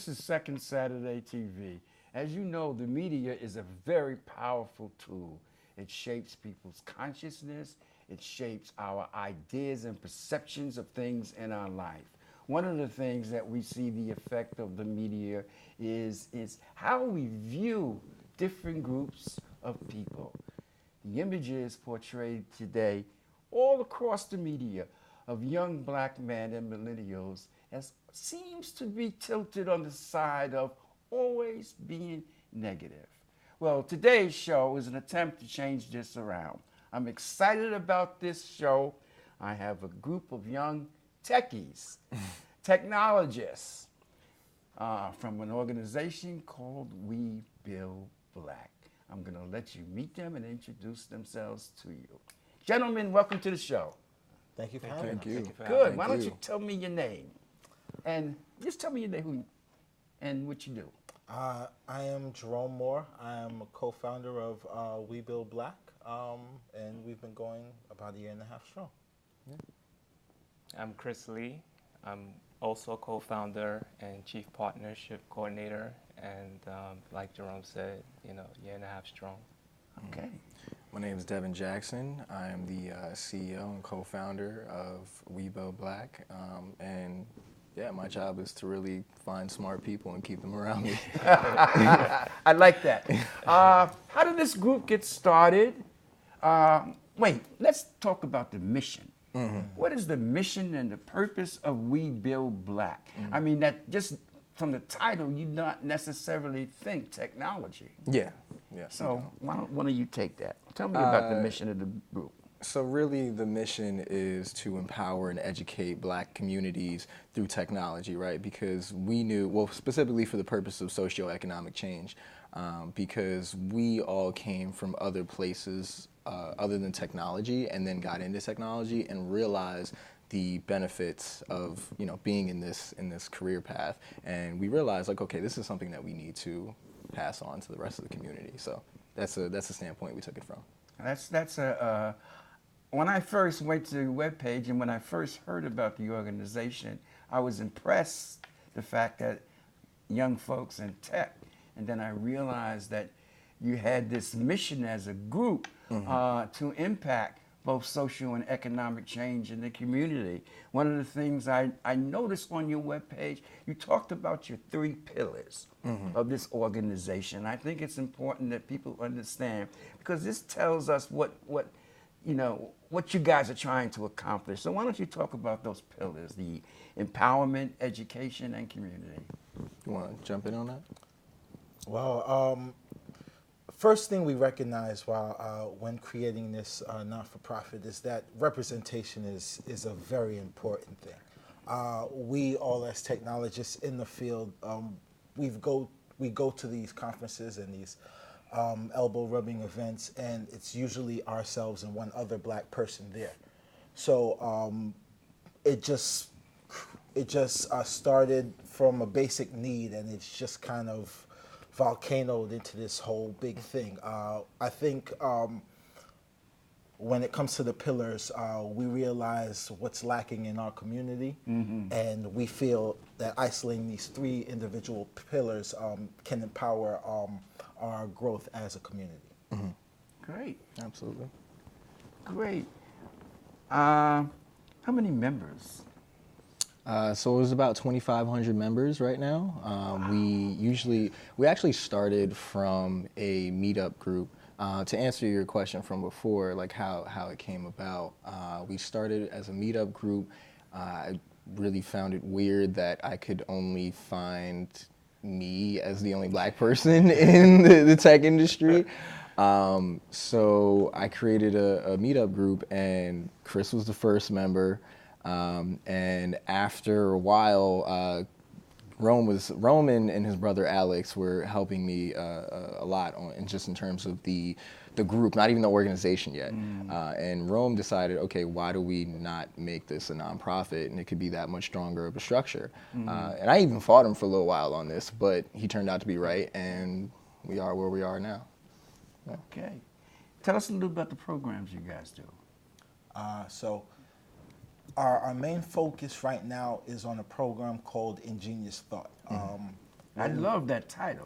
This is Second Saturday TV. As you know, the media is a very powerful tool. It shapes people's consciousness, it shapes our ideas and perceptions of things in our life. One of the things that we see the effect of the media is how we view different groups of people. The images portrayed today all across the media of young black men and millennials as seems to be tilted on the side of always being negative. Well, today's show is an attempt to change this around. I'm excited about this show. I have a group of young techies, technologists from an organization called We Build Black. I'm going to let you meet them and introduce themselves to you. Gentlemen, welcome to the show. Thank you for having us. Thank you. Good. Why don't you tell me your name? And just tell me your name who, and what you do. I am Jerome Moore. I am a co-founder of We Build Black, and we've been going about a year and a half strong. Yeah. I'm Chris Lee. I'm also a co-founder and chief partnership coordinator, and like Jerome said, year and a half strong. Okay. My name is Devin Jackson. I am the CEO and co-founder of We Build Black, and yeah, my job is to really find smart people and keep them around me. I like that. How did this group get started? Wait, let's talk about the mission. Mm-hmm. What is the mission and the purpose of We Build Black? Mm-hmm. I mean, that just from the title, you not necessarily think technology. Yeah. So why don't one of you take that? Tell me about the mission of the group. So really the mission is to empower and educate black communities through technology, right? Because we knew, well, specifically for the purpose of socioeconomic change, because we all came from other places other than technology and then got into technology and realized the benefits of being in this career path. And we realized, like, okay, this is something that we need to pass on to the rest of the community. So that's the standpoint we took it from. When I first went to the webpage and when I first heard about the organization, I was impressed the fact that young folks in tech, and then I realized that you had this mission as a group to impact both social and economic change in the community. One of the things I noticed on your webpage, you talked about your 3 pillars of this organization. I think it's important that people understand, because this tells us what you guys are trying to accomplish. So why don't you talk about those pillars, the empowerment, education, and community? You want to jump in on that? Well, first thing we recognize when creating this not-for-profit is that representation is a very important thing. We all as technologists in the field, we go to these conferences and these elbow rubbing events, and it's usually ourselves and one other black person there. So it just started from a basic need, and it's just kind of volcanoed into this whole big thing. I think when it comes to the pillars, we realize what's lacking in our community, and we feel that isolating these 3 individual pillars can empower our growth as a community. Mm-hmm. Great. Absolutely. Great. How many members? So it was about 2,500 members right now. Wow. We actually started from a meetup group. To answer your question from before, like how it came about, we started as a meetup group. I really found it weird that I could only find me as the only black person in the tech industry. So I created a meetup group, and Chris was the first member. And after a while, Rome and his brother Alex were helping me a lot in terms of the group, not even the organization yet. And Rome decided, okay, why do we not make this a nonprofit, and it could be that much stronger of a structure? And I even fought him for a little while on this, but he turned out to be right, and we are where we are now. Yeah. Okay. Tell us a little about the programs you guys do. So our main focus right now is on a program called Ingenious Thought. I love that title.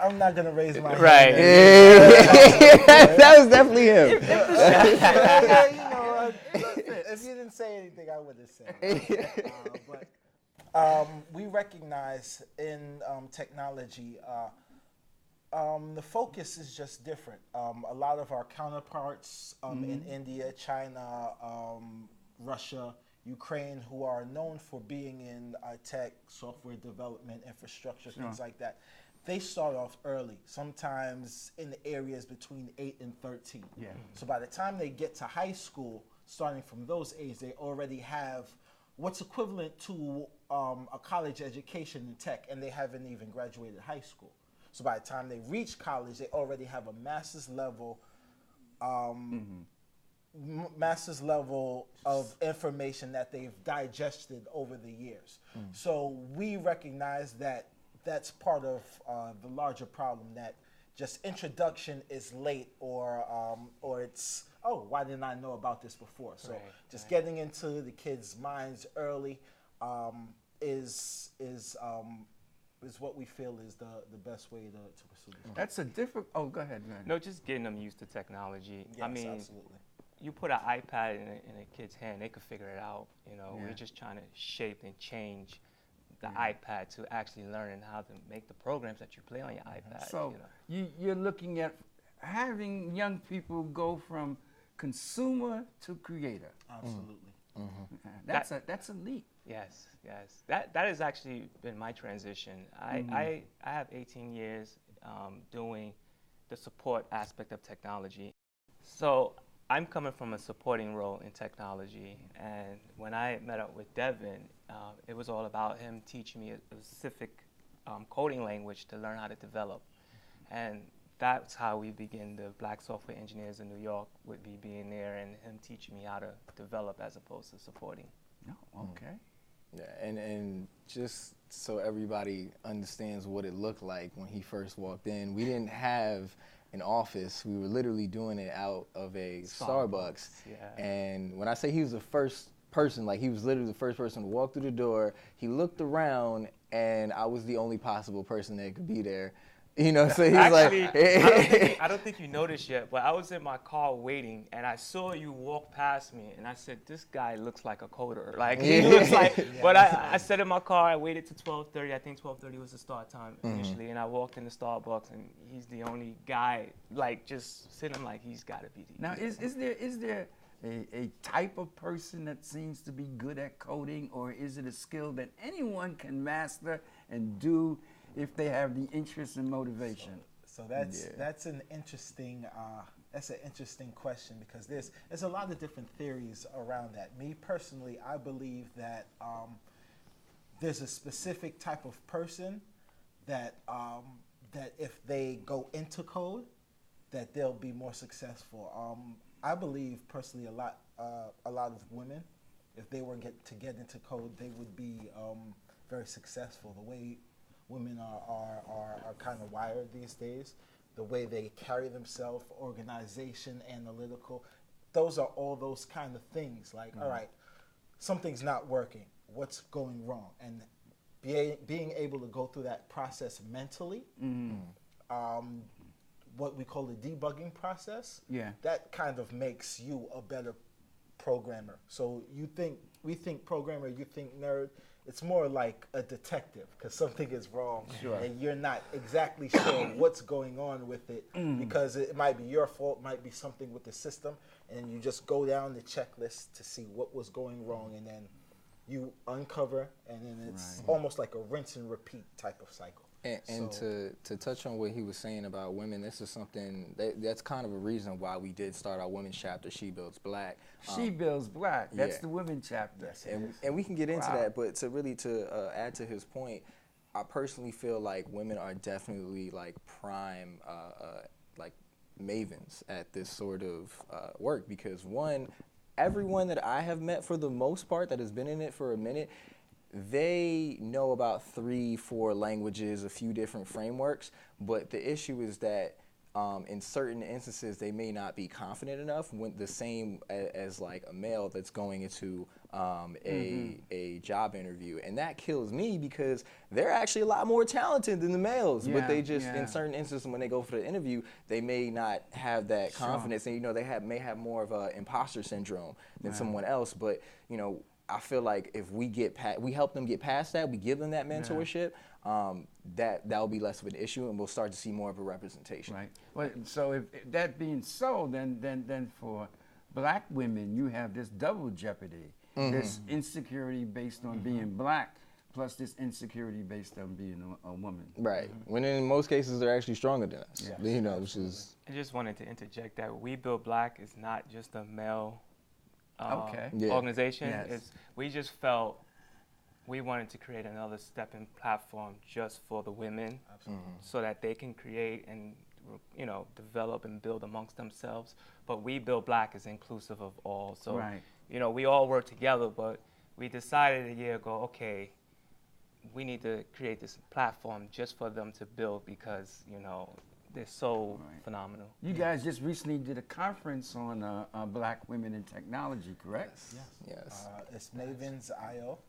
I'm not gonna raise my Right. hand. That was definitely him. Yeah, you know, if you didn't say anything, I would have said it. But we recognize in technology, the focus is just different. A lot of our counterparts in India, China, Russia, Ukraine, who are known for being in tech, software development, infrastructure, things like that, they start off early, sometimes in the areas between 8 and 13. Yeah. So by the time they get to high school, starting from those ages, they already have what's equivalent to a college education in tech, and they haven't even graduated high school. So by the time they reach college, they already have a master's level master's level of information that they've digested over the years. So we recognize that that's part of the larger problem, that just introduction is late, or it's, oh, why didn't I know about this before? So just getting into the kids' minds early is what we feel is the best way to pursue this. That's a difficult. Oh, go ahead, man. No, just getting them used to technology. Yes, I mean, absolutely. you put an iPad in a kid's hand, they could figure it out. You know, Yeah. we're just trying to shape and change the iPad to actually learning how to make the programs that you play on your iPad. So you know. you're looking at having young people go from consumer to creator. Absolutely. That's a leap. Yes, yes. That has actually been my transition. I have 18 years doing the support aspect of technology. So I'm coming from a supporting role in technology, and when I met up with Devin, it was all about him teaching me a specific coding language to learn how to develop. And that's how we begin the Black Software Engineers in New York, with me being there and him teaching me how to develop as opposed to supporting. Oh, okay. Yeah, and just so everybody understands what it looked like when he first walked in, we didn't have an office. We were literally doing it out of a Starbucks. Yeah. And when I say he was the first person, like he was literally the first person to walk through the door, he looked around and I was the only possible person that could be there. You know, so he's Actually, like, I don't think you noticed yet, but I was in my car waiting, and I saw you walk past me, and I said, "This guy looks like a coder. Like he looks like." But I sat in my car. I waited to 12:30. I think 12:30 was the start time initially, and I walked into Starbucks, and he's the only guy like just sitting. I'm like, he's got to be. Now, is there a type of person that seems to be good at coding, or is it a skill that anyone can master and do if they have the interest and motivation? So that's an interesting question, because there's a lot of different theories around that. Me personally, I believe that there's a specific type of person that that if they go into code, that they'll be more successful. I believe personally a lot of women, if they were to get into code, they would be very successful. The way women are kind of wired these days, the way they carry themselves, organization, analytical, those are all those kind of things. Like, all right, something's not working. What's going wrong? And being able to go through that process mentally, what we call the debugging process, that kind of makes you a better programmer. So we think programmer, you think nerd. It's more like a detective, because something is wrong and you're not exactly sure what's going on with it, because it might be your fault, might be something with the system, and you just go down the checklist to see what was going wrong, and then you uncover, and then it's almost like a rinse and repeat type of cycle. And to touch on what he was saying about women, this is something that's kind of a reason why we did start our women's chapter, She Builds Black. She Builds Black. That's the women chapter. Yes, and we can get into that, but to add to his point, I personally feel like women are definitely like prime like mavens at this sort of work, because everyone that I have met for the most part that has been in it for a minute, they know about 3-4 languages, a few different frameworks, but the issue is that in certain instances they may not be confident enough when the same as like a male that's going into a job interview, and that kills me because they're actually a lot more talented than the males, but they just in certain instances when they go for the interview they may not have that confidence, and they may have more of a imposter syndrome than someone else. But I feel like if we help them get past that, we give them that mentorship, that'll be less of an issue, and we'll start to see more of a representation. Right. Well, so if that being so, then for black women, you have this double jeopardy, this insecurity based on being black, plus this insecurity based on being a woman. Right. When in most cases they're actually stronger than us. Which is. I just wanted to interject that We Build Black is not just a male organization. Yes. We just felt we wanted to create another stepping platform just for the women, so that they can create and develop and build amongst themselves. But We Build Black is inclusive of all. So we all work together, but we decided a year ago, okay, we need to create this platform just for them to build because they're so phenomenal. You guys just recently did a conference on black women in technology, correct? Yes. It's Mavens.io.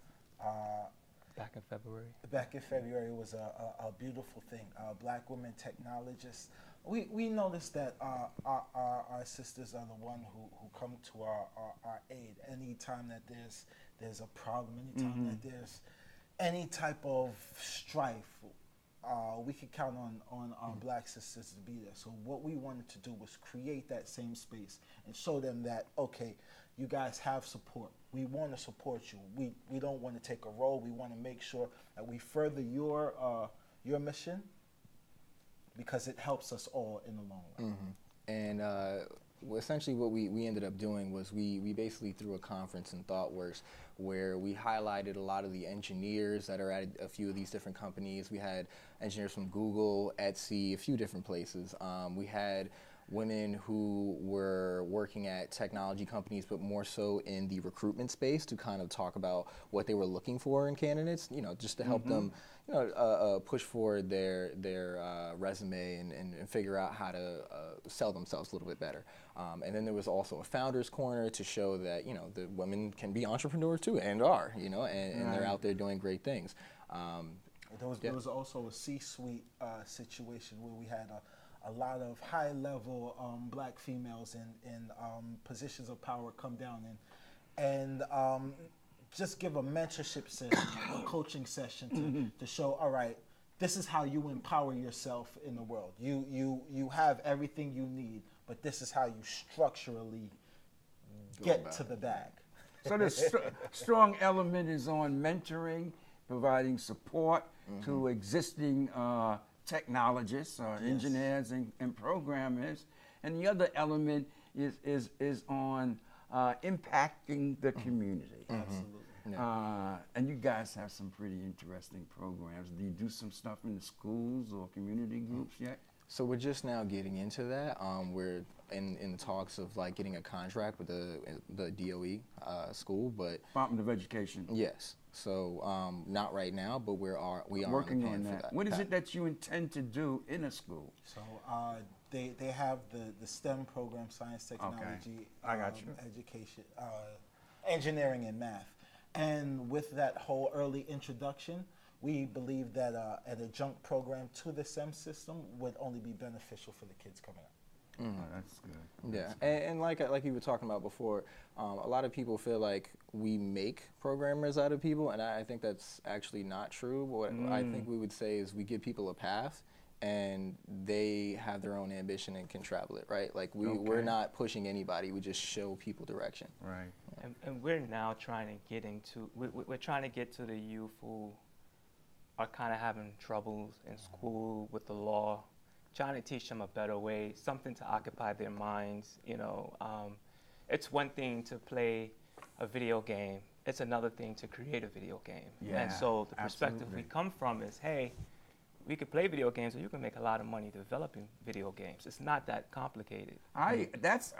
Back in February. Back in February was a beautiful thing. Black women technologists. We noticed that our sisters are the one who come to our aid anytime that there's a problem, anytime that there's any type of strife. We could count on our black sisters to be there. So what we wanted to do was create that same space and show them that, okay, you guys have support. We want to support you. We don't want to take a role. We want to make sure that we further your mission because it helps us all in the long run. And essentially what we ended up doing was we basically threw a conference in ThoughtWorks where we highlighted a lot of the engineers that are at a few of these different companies. We had engineers from Google, Etsy, a few different places. We had women who were working at technology companies, but more so in the recruitment space to kind of talk about what they were looking for in candidates, just to help them, push forward their resume and figure out how to sell themselves a little bit better. And then there was also a founders corner to show that, the women can be entrepreneurs too and are, and they're out there doing great things. There was also a C-suite situation where we had a lot of high-level black females in positions of power come down and just give a mentorship session, a coaching session to show, all right, this is how you empower yourself in the world. You have everything you need, but this is how you structurally get to the bag. So the strong element is on mentoring, providing support to existing technologists or engineers and programmers, and the other element is on impacting the community. Absolutely. And you guys have some pretty interesting programs. Do you do some stuff in the schools or community groups yet? So we're just now getting into that. We're in the talks of like getting a contract with the DOE school, but Department of Education. Yes. So not right now, but we are working on on the plan that. for that. What is it that you intend to do in a school? So they have the STEM program, science, technology, I got you. education, engineering, and math. And with that whole early introduction, we believe that an adjunct program to the STEM system would only be beneficial for the kids coming up. Oh, that's good. Yeah, and like you were talking about before, a lot of people feel like we make programmers out of people, and I think that's actually not true. What I think we would say is we give people a path, and they have their own ambition and can travel it, right? Like we're not pushing anybody; we just show people direction. Right. And we're now trying to get into we're trying to get to the youth who are kind of having troubles in school with the law, trying to teach them a better way, something to occupy their minds. It's one thing to play a video game. It's another thing to create a video game. Yeah, and so the perspective absolutely. we come from is, hey, we could play video games, or you can make a lot of money developing video games. It's not that complicated. That's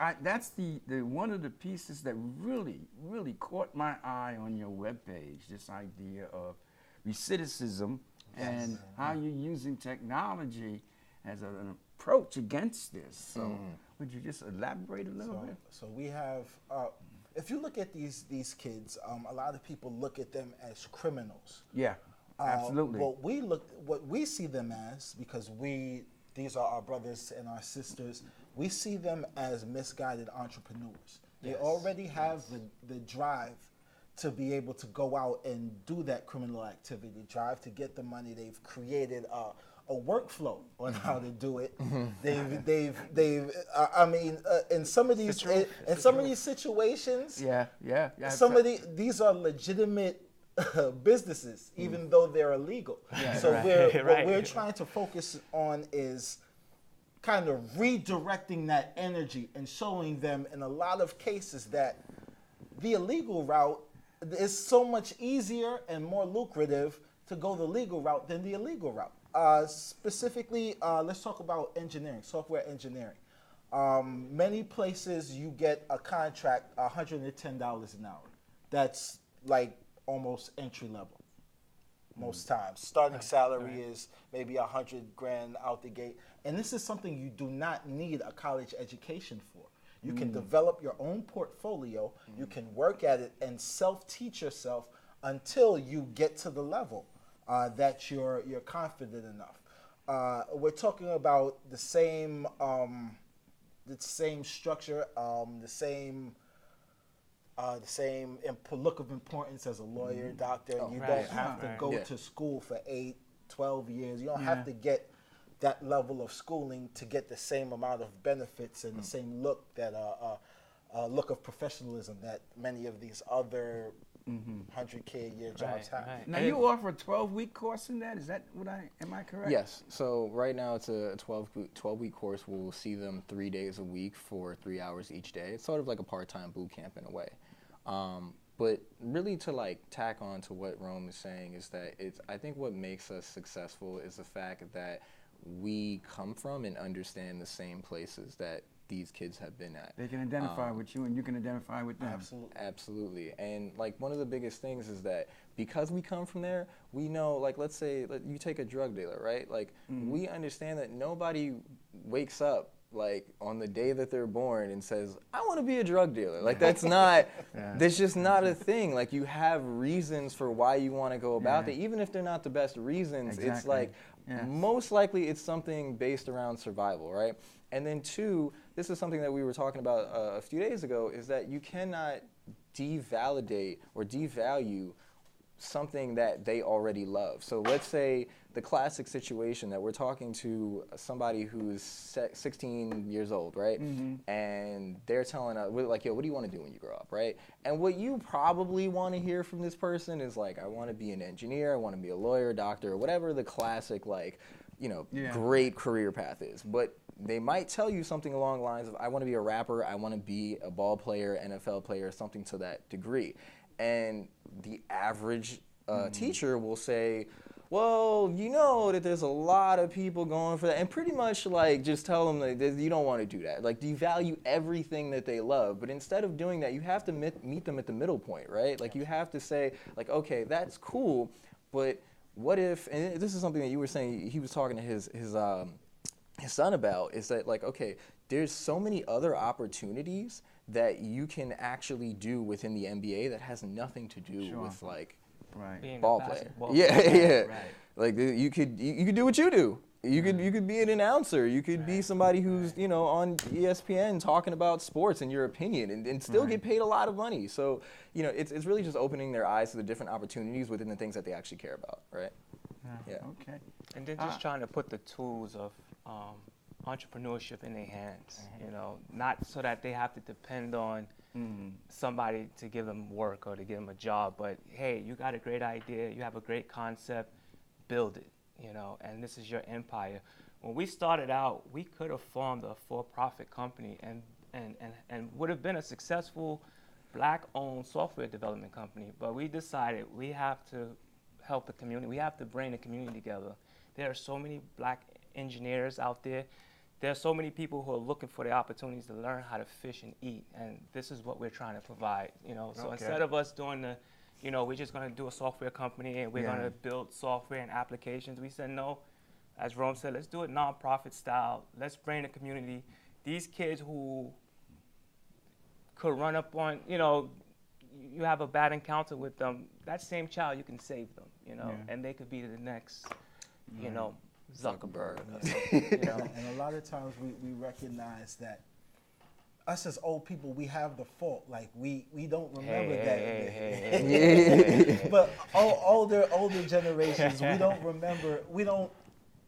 the one of the pieces that really caught my eye on your webpage. This idea of recidivism and how you're using technology as an approach against this. So would you just elaborate a little bit? So we have, if you look at these kids, a lot of people look at them as criminals. Yeah, absolutely. What we see them as, because these are our brothers and our sisters, we see them as misguided entrepreneurs. They already have the drive to be able to go out and do that criminal activity, drive to get the money. They've created a workflow on how to do it. In some of these situations, these are legitimate businesses, even though they're illegal. So what we're trying to focus on is kind of redirecting that energy and showing them in a lot of cases that the illegal route is so much easier and more lucrative to go the legal route than the illegal route. Specifically, let's talk about engineering, software engineering. Many places you get a contract $110 an hour. That's like almost entry level most times. Starting salary is maybe $100,000 out the gate. And this is something you do not need a college education for. You can develop your own portfolio, you can work at it and self-teach yourself until you get to the level that you're confident enough. We're talking about the same structure, the same look of importance as a lawyer, doctor. You don't have to go to school for 8, 12 years. You don't have to get that level of schooling to get the same amount of benefits and the same look look of professionalism that many of these other 100K a year jobs have. Now you offer a 12-week course in that? Is that am I correct? Yes. So right now it's a 12-week course. We'll see them 3 days a week for 3 hours each day. It's sort of like a part-time boot camp in a way. But really to like tack on to what Rome is saying is that I think what makes us successful is the fact that we come from and understand the same places that these kids have been at. They can identify with you and you can identify with them. Absolutely. And like one of the biggest things is that because we come from there, we know, like let's say you take a drug dealer, right? Like we understand that nobody wakes up like on the day that they're born and says, I want to be a drug dealer. Like that's not, that's just not a thing. Like you have reasons for why you want to go about it. Even if they're not the best reasons, it's like most likely it's something based around survival, right? And then two, this is something that we were talking about a few days ago, is that you cannot devalidate or devalue something that they already love. So let's say the classic situation that we're talking to somebody who's 16 years old, right? And they're telling us, we're like, yo, what do you want to do when you grow up, right? And what you probably want to hear from this person is like, I want to be an engineer, I want to be a lawyer, doctor, whatever the classic, like, you know, great career path is. But they might tell you something along the lines of, I want to be a rapper, I want to be a ball player, NFL player, something to that degree. And the average teacher will say, well, you know that there's a lot of people going for that, and pretty much like just tell them that you don't want to do that. Like devalue everything that they love, but instead of doing that, you have to meet them at the middle point, right? Like you have to say, like, okay, that's cool, but what if? And this is something that you were saying. He was talking to his son about, is that like, okay, there's so many other opportunities that you can actually do within the NBA that has nothing to do with like ball player. Yeah. Like you could do what you do. You could be an announcer. You could be somebody who's on ESPN talking about sports in your opinion, and still get paid a lot of money. So it's really just opening their eyes to the different opportunities within the things that they actually care about, right? Yeah. Okay. And then just trying to put the tools of entrepreneurship in their hands, not so that they have to depend on somebody to give them work or to give them a job, but hey, you got a great idea, you have a great concept, build it, and this is your empire. When we started out, we could have formed a for-profit company and would have been a successful Black-owned software development company, but we decided we have to help the community, we have to bring the community together. There are so many Black engineers out there. There are so many people who are looking for the opportunities to learn how to fish and eat, and this is what we're trying to provide. So instead of us doing the, we're just going to do a software company and we're going to build software and applications, we said no, as Rome said, let's do it nonprofit style. Let's bring the community. These kids who could run up on, you have a bad encounter with them, that same child, you can save them, and they could be the next, Zuckerberg. And a lot of times we recognize that us as old people, we have the fault. Like we don't remember that. But older generations, we don't remember.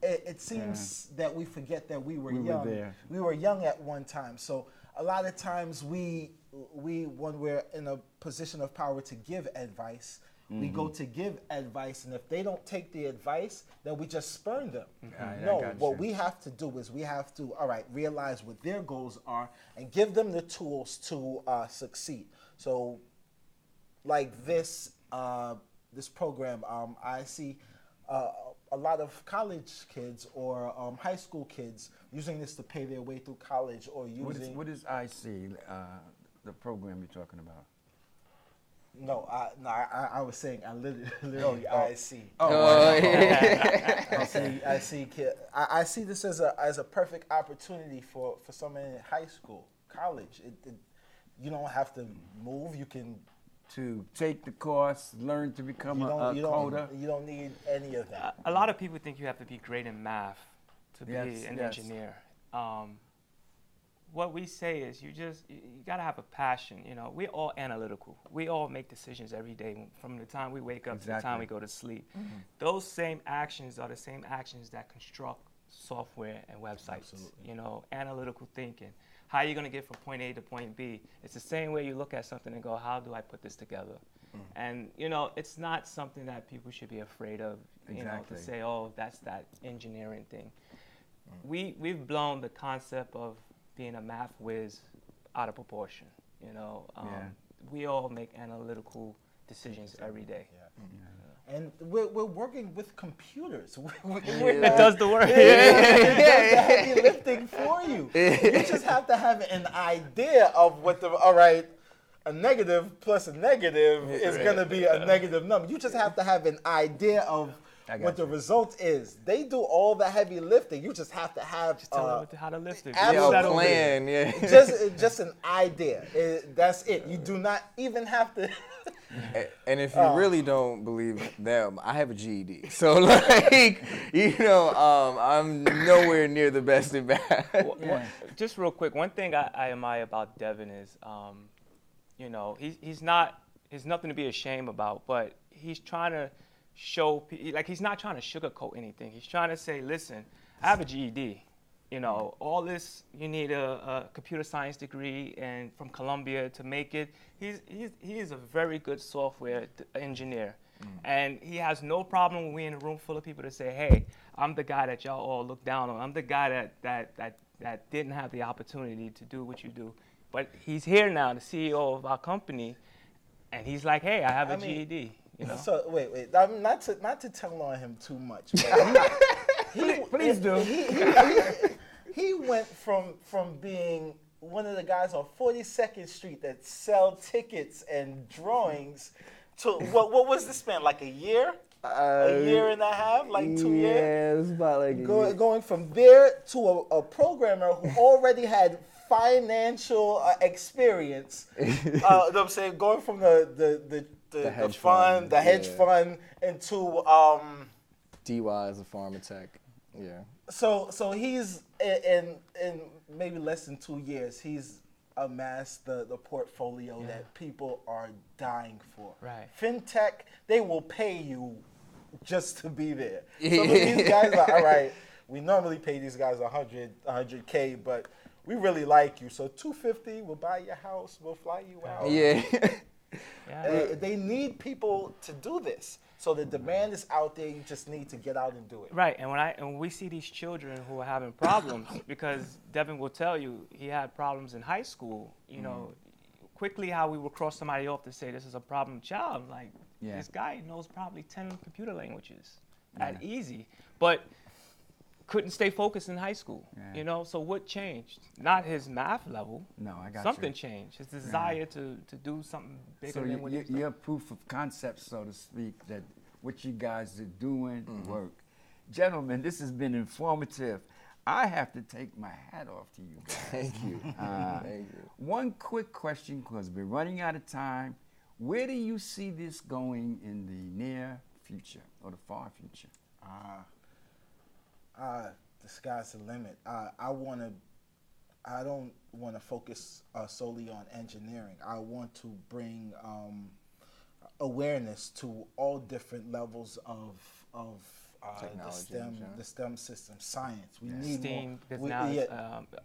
It seems that we forget that we were young. There. We were young at one time. So a lot of times we when we're in a position of power to give advice, we go to give advice, and if they don't take the advice, then we just spurn them. No, what we have to do is we have to, realize what their goals are and give them the tools to succeed. So, like this program, I see a lot of college kids or high school kids using this to pay their way through college, or using. What is IC, the program you're talking about? No, I was saying I literally I see. I see. I see this as a perfect opportunity for someone in high school, college. You don't have to move. You can take the course, learn to become a coder. You don't need any of that. A lot of people think you have to be great in math to be an engineer. What we say is you got to have a passion. We're all analytical. We all make decisions every day from the time we wake up to the time we go to sleep. Mm-hmm. Those same actions are the same actions that construct software and websites. Absolutely. Analytical thinking. How are you going to get from point A to point B? It's the same way you look at something and go, how do I put this together? Mm-hmm. And, it's not something that people should be afraid of, to say, oh, that's that engineering thing. Mm-hmm. We've blown the concept of being a math whiz out of proportion. We all make analytical decisions every day. Yeah. Yeah. And we're working with computers. It does the work. It does the heavy lifting for you. You just have to have an idea of what a negative plus a negative is going to be a negative number. You just have to have an idea of what the result is. They do all the heavy lifting. You just have to have tell them how to lift it. A plan. Yeah. Just an idea. That's it. You do not even have to. And if you really don't believe them, I have a GED. So I'm nowhere near the best in math. Just real quick, one thing I admire about Devin is, he's nothing to be ashamed about, but he's trying to show, he's not trying to sugarcoat anything. He's trying to say, listen, I have a GED. All this, you need a computer science degree and from Columbia to make it. He is a very good software engineer. And he has no problem when we're in a room full of people to say, hey, I'm the guy that y'all all look down on. I'm the guy that didn't have the opportunity to do what you do. But he's here now, the CEO of our company, and he's like, hey, I have a GED. So wait. Not to tell on him too much. But Please do. He went from being one of the guys on 42nd Street that sell tickets and drawings to what was the span? Like a year? A year and a half? Like 2 years? Yeah, it was about like a year. Going from there to a programmer who already had financial experience. I'm saying going from the hedge fund into DY as a pharmatech. Yeah. So he's in maybe less than 2 years, he's amassed the portfolio that people are dying for. Right. FinTech, they will pay you just to be there. Some of these guys are, all right, we normally pay these guys $100K, but we really like you. So $250, we'll buy your house, we'll fly you out. Yeah. They need people to do this. So the demand is out there. You just need to get out and do it. Right. And when we see these children who are having problems, because Devin will tell you he had problems in high school. Quickly how we will cross somebody off to say this is a problem child. I'm like, this guy knows probably 10 computer languages at easy, but couldn't stay focused in high school. So what changed? Not his math level. No, I got something changed. His desire to do something bigger than what he was doing. You're proof of concept, so to speak, that what you guys are doing work. Gentlemen, this has been informative. I have to take my hat off to you guys. Thank you. Thank you. One quick question, because we're running out of time. Where do you see this going in the near future or the far future? The sky's the limit. I don't want to focus solely on engineering. I want to bring awareness to all different levels of Technology, the STEM system, science. We need STEAM, more.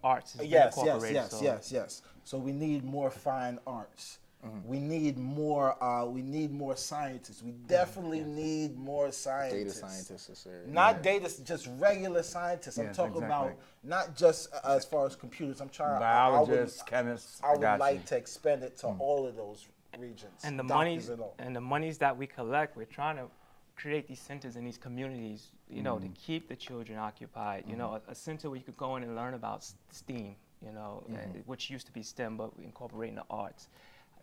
arts is being Yes. incorporated. So we need more fine arts. We need more. We need more scientists. We definitely need more scientists. Data scientists are serious. Not data, just regular scientists. I'm Yes, talking about exactly. not just as far as computers. I'm trying. Biologists, chemists. I would got like you. to expand it to all of those regions. And the doctors monies and all. and the monies that we collect, we're trying to create these centers in these communities, you know, to keep the children occupied. You know, a center where you could go in and learn about STEAM, you know, which used to be STEM, but we incorporating the arts.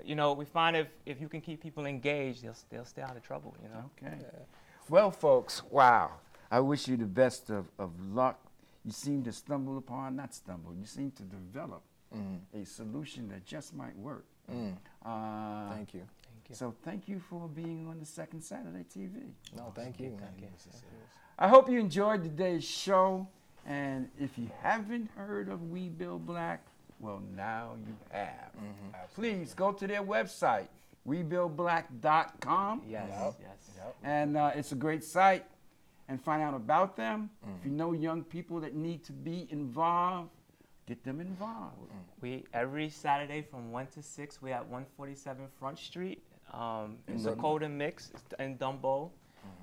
You know, we find if you can keep people engaged, they'll stay out of trouble. You know. Okay. Well, folks, wow. I wish you the best of luck. You seem to stumble upon, not stumble, you seem to develop a solution that just might work. Thank you. So thank you for being on the Second Saturday TV. No, thank you. Thank you. I hope you enjoyed today's show. And if you haven't heard of We Build Black, well, now you have. Please go to their website, webuildblack.com. Yes. Yes. And it's a great site. And find out about them. If you know young people that need to be involved, get them involved. We every Saturday from 1 to 6, we're at 147 Front Street. It's a code and mix in Dumbo.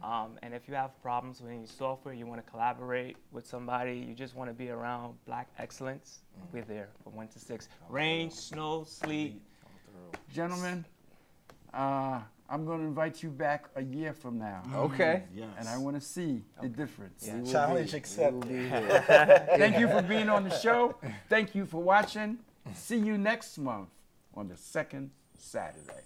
And if you have problems with any software, you want to collaborate with somebody, you just want to be around Black excellence, we're there from 1 to 6. Rain, snow, sleet. Gentlemen, I'm going to invite you back a year from now. Okay. Yes. And I want to see the difference. Yeah. Challenge accepted. Thank you for being on the show. Thank you for watching. See you next month on the Second Saturday.